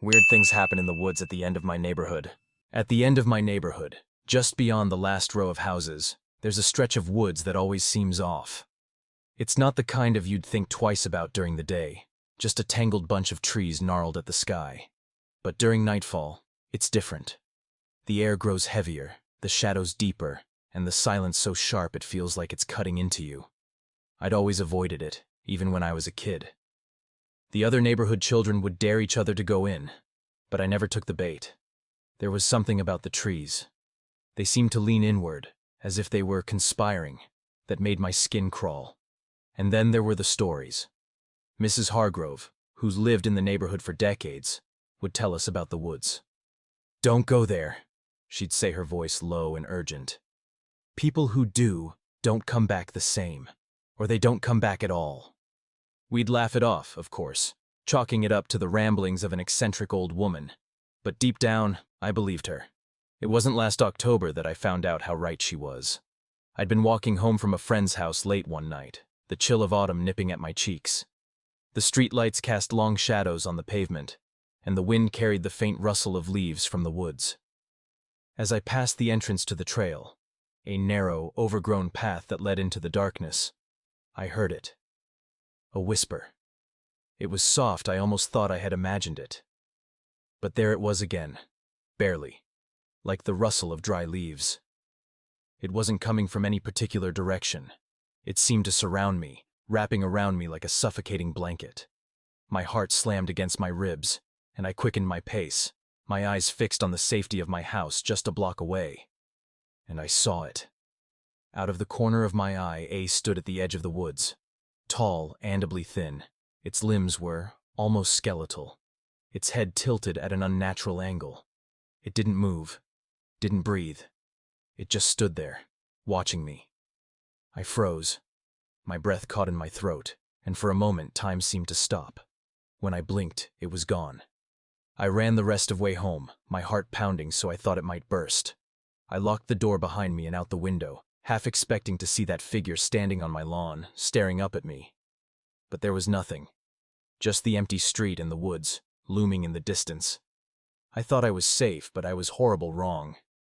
Weird things happen in the woods at the end of my neighborhood. At the end of my neighborhood, just beyond the last row of houses, there's a stretch of woods that always seems off. It's not the kind of you'd think twice about during the day, just a tangled bunch of trees gnarled at the sky. But during nightfall, it's different. The air grows heavier, the shadows deeper, and the silence so sharp it feels like it's cutting into you. I'd always avoided it, even when I was a kid. The other neighborhood children would dare each other to go in, but I never took the bait. There was something about the trees. They seemed to lean inward, as if they were conspiring, that made my skin crawl. And then there were the stories. Mrs. Hargrove, who's lived in the neighborhood for decades, would tell us about the woods. "Don't go there," she'd say, her voice low and urgent. "People who do don't come back the same, or they don't come back at all." We'd laugh it off, of course, chalking it up to the ramblings of an eccentric old woman. But deep down, I believed her. It wasn't last October that I found out how right she was. I'd been walking home from a friend's house late one night, the chill of autumn nipping at my cheeks. The streetlights cast long shadows on the pavement, and the wind carried the faint rustle of leaves from the woods. As I passed the entrance to the trail, a narrow, overgrown path that led into the darkness, I heard it. A whisper. It was soft, I almost thought I had imagined it. But there it was again, barely, like the rustle of dry leaves. It wasn't coming from any particular direction. It seemed to surround me, wrapping around me like a suffocating blanket. My heart slammed against my ribs, and I quickened my pace, my eyes fixed on the safety of my house just a block away. And I saw it. Out of the corner of my eye, A stood at the edge of the woods. Tall, andably thin, its limbs were almost skeletal, its head tilted at an unnatural angle. It didn't move, didn't breathe. It just stood there, watching me. I froze. My breath caught in my throat, and for a moment time seemed to stop. When I blinked, it was gone. I ran the rest of way home, my heart pounding so I thought it might burst. I locked the door behind me and out the window, half expecting to see that figure standing on my lawn, staring up at me. But there was nothing. Just the empty street and the woods, looming in the distance. I thought I was safe, but I was horrible wrong.